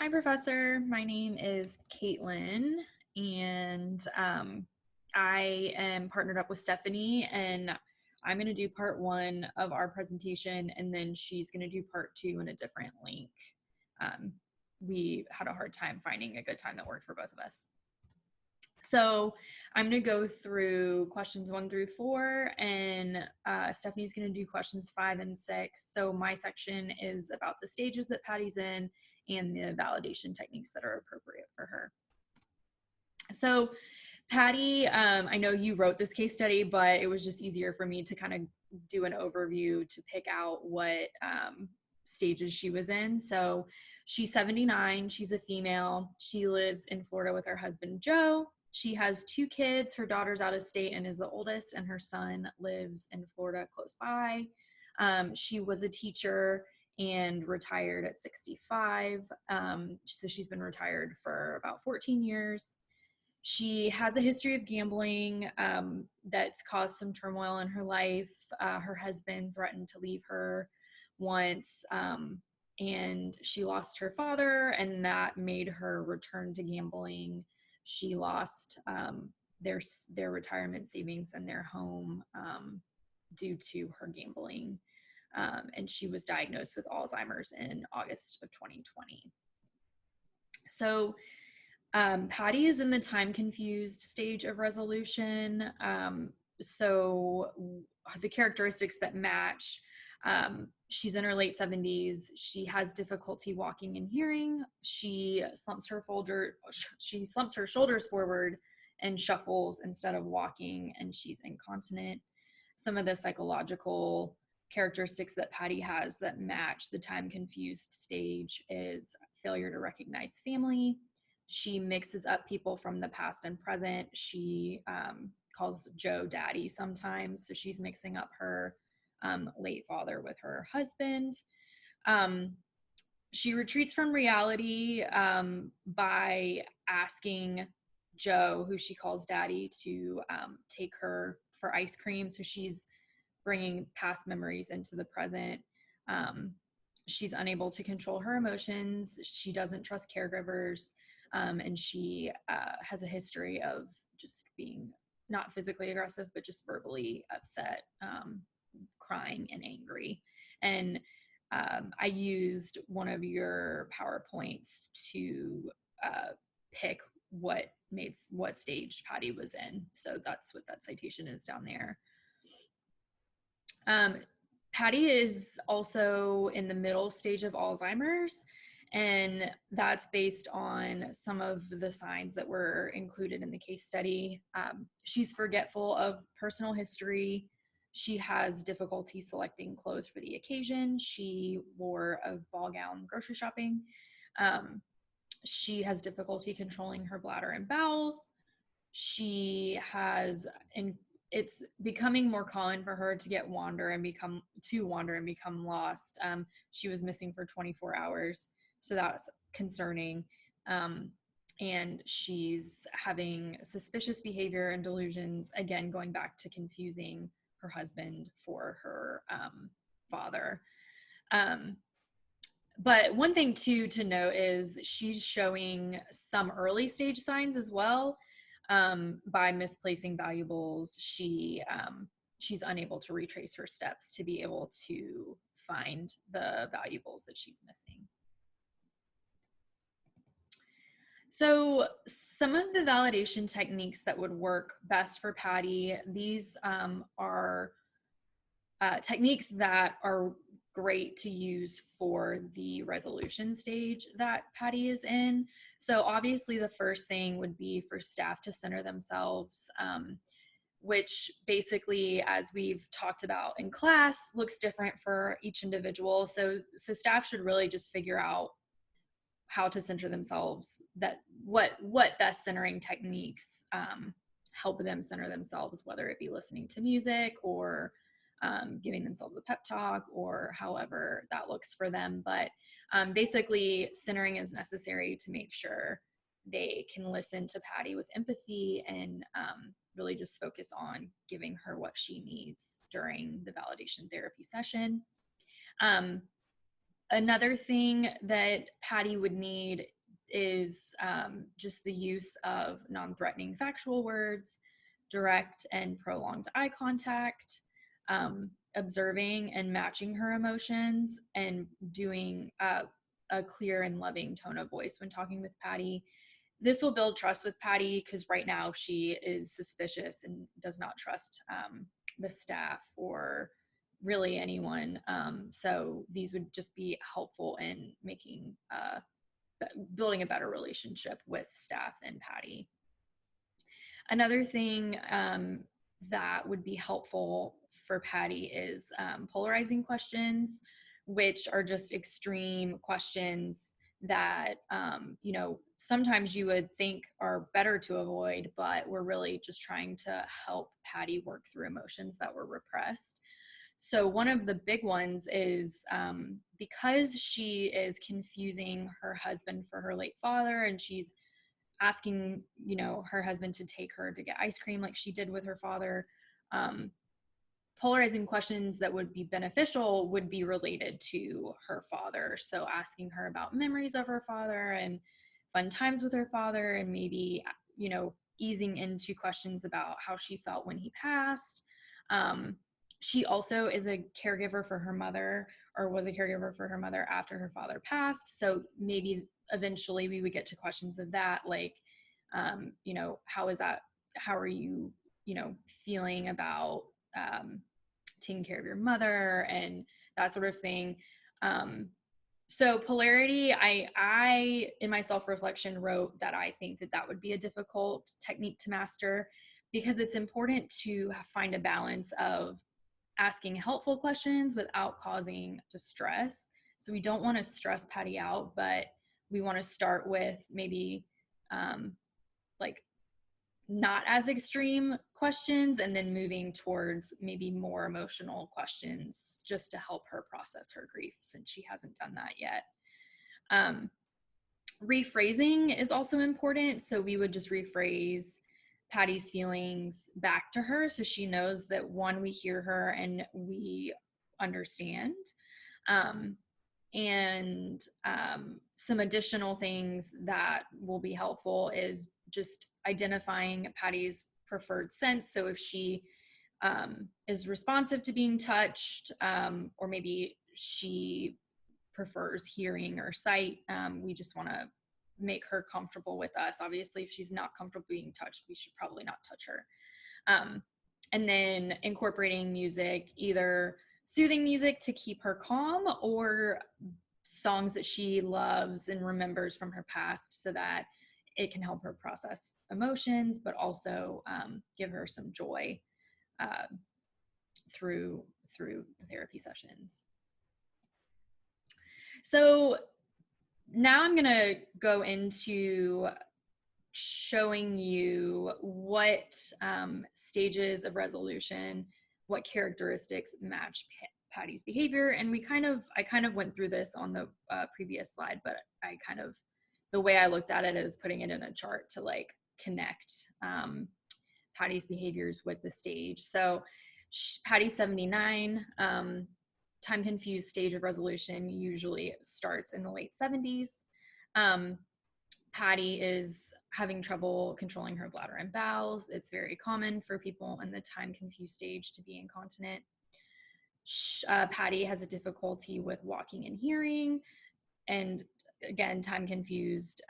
Hi, Professor. My name is Caitlin, and I am partnered up with Stephanie, and I'm going to do part one of our presentation, and then she's going to do part two in a different link. Um, we had a hard time finding a good time that worked for both of us. So I'm going to go through questions 1 through 4, and Stephanie's going to do questions 5 and 6. So my section is about the stages that Patty's in and the validation techniques that are appropriate for her. So Patty, I know you wrote this case study, but it was just easier for me to kind of do an overview to pick out what stages she was in. So she's 79, she's a female, she lives in Florida with her husband, Joe. She has 2 kids. Her daughter's out of state and is the oldest, and her son lives in Florida close by. She was a teacher and retired at 65. So she's been retired for about 14 years. She has a history of gambling that's caused some turmoil in her life. Her husband threatened to leave her once, and she lost her father, and that made her return to gambling. She lost their retirement savings and their home due to her gambling. And she was diagnosed with Alzheimer's in August of 2020. So Patty is in the time confused stage of resolution. So the characteristics that match, she's in her late 70s. She has difficulty walking and hearing. She slumps her shoulders forward and shuffles instead of walking, and she's incontinent. Some of the psychological characteristics that Patty has that match the time confused stage is failure to recognize family. She mixes up people from the past and present. She calls Joe daddy sometimes. So she's mixing up her late father with her husband. She retreats from reality by asking Joe, who she calls daddy, to take her for ice cream. So she's bringing past memories into the present. She's unable to control her emotions. She doesn't trust caregivers. And she has a history of just being not physically aggressive, but just verbally upset, crying and angry. And I used one of your PowerPoints to pick what stage Patty was in. So that's what that citation is down there. Patty is also in the middle stage of Alzheimer's, and that's based on some of the signs that were included in the case study. She's forgetful of personal history. She has difficulty selecting clothes for the occasion. She wore a ball gown grocery shopping. She has difficulty controlling her bladder and bowels. She has, and it's becoming more common for her to wander and become lost. She was missing for 24 hours, so that's concerning. And she's having suspicious behavior and delusions, again, going back to confusing her husband for her father. But one thing too to note is she's showing some early stage signs as well. By misplacing valuables, she's unable to retrace her steps to be able to find the valuables that she's missing. So some of the validation techniques that would work best for Patty, these are techniques that are great to use for the resolution stage that Patty is in. So obviously the first thing would be for staff to center themselves, which basically, as we've talked about in class, looks different for each individual. So staff should really just figure out how to center themselves, that what best centering techniques help them center themselves, whether it be listening to music or giving themselves a pep talk, or however that looks for them. But basically, centering is necessary to make sure they can listen to Patty with empathy and really just focus on giving her what she needs during the validation therapy session. Another thing that Patty would need is just the use of non-threatening factual words, direct and prolonged eye contact, observing and matching her emotions, and doing a clear and loving tone of voice when talking with Patty. This will build trust with Patty because right now she is suspicious and does not trust the staff or really anyone. So these would just be helpful in making building a better relationship with staff and Patty. Another thing that would be helpful for Patty is polarizing questions, which are just extreme questions that sometimes you would think are better to avoid, but we're really just trying to help Patty work through emotions that were repressed. So one of the big ones is because she is confusing her husband for her late father, and she's asking, her husband to take her to get ice cream like she did with her father. Polarizing questions that would be beneficial would be related to her father. So asking her about memories of her father and fun times with her father, and maybe, easing into questions about how she felt when he passed. She also is a caregiver for her mother, or was a caregiver for her mother after her father passed. So maybe eventually we would get to questions of that, like, how is that? How are you, feeling about taking care of your mother and that sort of thing. So polarity, I in my self-reflection wrote that I think that would be a difficult technique to master, because it's important to find a balance of asking helpful questions without causing distress. So we don't want to stress Patty out, but we want to start with maybe like not as extreme questions, and then moving towards maybe more emotional questions just to help her process her grief, since she hasn't done that yet. Rephrasing is also important. So we would just rephrase Patty's feelings back to her so she knows that, one, we hear her and we understand. Some additional things that will be helpful is just identifying Patty's preferred sense. So if she is responsive to being touched, or maybe she prefers hearing or sight, we just want to make her comfortable with us. Obviously, if she's not comfortable being touched, we should probably not touch her. And then incorporating music, either soothing music to keep her calm, or songs that she loves and remembers from her past, so that it can help her process emotions, but also give her some joy through the therapy sessions. So now I'm going to go into showing you what stages of resolution, what characteristics match Patty's behavior. And I kind of went through this on the previous slide, but the way I looked at it is putting it in a chart to like connect Patty's behaviors with the stage. So Patty 79, time confused stage of resolution usually starts in the late 70s. Patty is having trouble controlling her bladder and bowels. It's very common for people in the time confused stage to be incontinent. Patty has a difficulty with walking and hearing. And again, time confused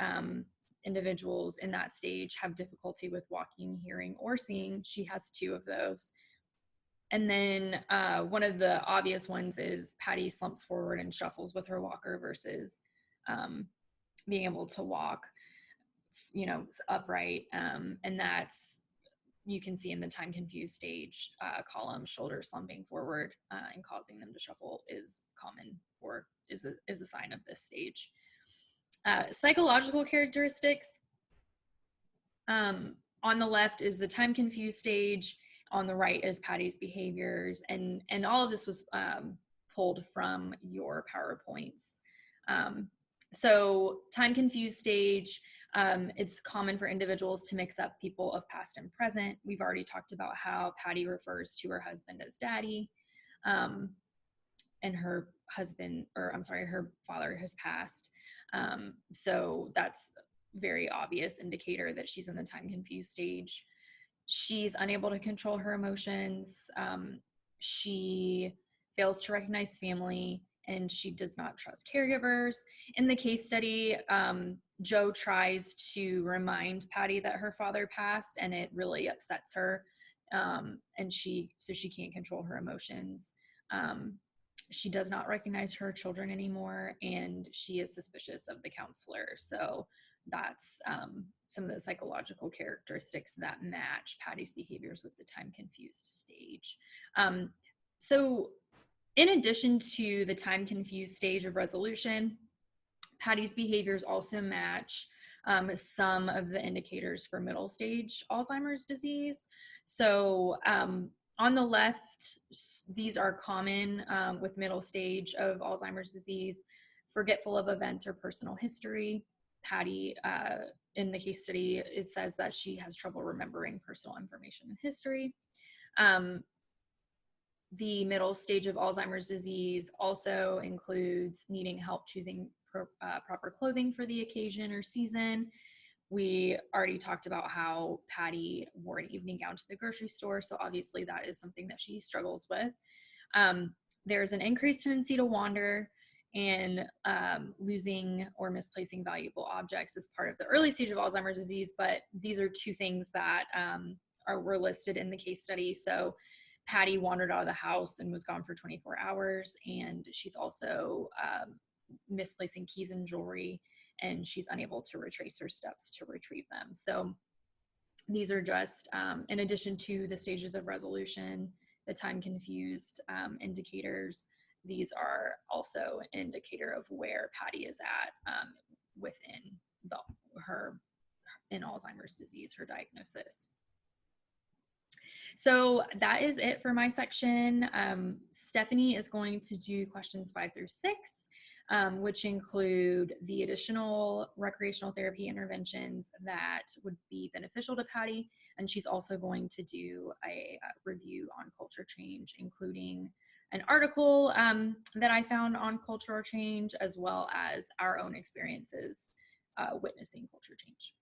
individuals in that stage have difficulty with walking, hearing, or seeing. She has 2 of those. And then one of the obvious ones is Patty slumps forward and shuffles with her walker versus being able to walk, upright. And that's, you can see in the time confused stage column, shoulders slumping forward and causing them to shuffle is common, or is a sign of this stage. Psychological characteristics. On the left is the time confused stage. On the right is Patty's behaviors, and all of this was pulled from your PowerPoints. So time confused stage, it's common for individuals to mix up people of past and present. We've already talked about how Patty refers to her husband as daddy, and her husband, or I'm sorry, her father has passed. So that's very obvious indicator that she's in the time confused stage. She's unable to control her emotions. She fails to recognize family, and she does not trust caregivers. In the case study, Jo tries to remind Patty that her father passed, and it really upsets her. And she can't control her emotions. Um, she does not recognize her children anymore, and she is suspicious of the counselor. So that's some of the psychological characteristics that match Patty's behaviors with the time confused stage. So in addition to the time confused stage of resolution, Patty's behaviors also match some of the indicators for middle stage Alzheimer's disease. So on the left, these are common with middle stage of Alzheimer's disease: forgetful of events or personal history. Patty, in the case study, it says that she has trouble remembering personal information and history. The middle stage of Alzheimer's disease also includes needing help choosing proper clothing for the occasion or season. We already talked about how Patty wore an evening gown to the grocery store, so obviously that is something that she struggles with. There's an increased tendency to wander, and losing or misplacing valuable objects is part of the early stage of Alzheimer's disease, but these are two things that were listed in the case study. So Patty wandered out of the house and was gone for 24 hours, and she's also misplacing keys and jewelry, and she's unable to retrace her steps to retrieve them. So these are just, in addition to the stages of resolution, the time confused indicators, these are also an indicator of where Patty is at within her in Alzheimer's disease, her diagnosis. So that is it for my section. Stephanie is going to do questions 5 through 6, which include the additional recreational therapy interventions that would be beneficial to Patty. And she's also going to do a review on culture change, including an article that I found on cultural change, as well as our own experiences witnessing culture change.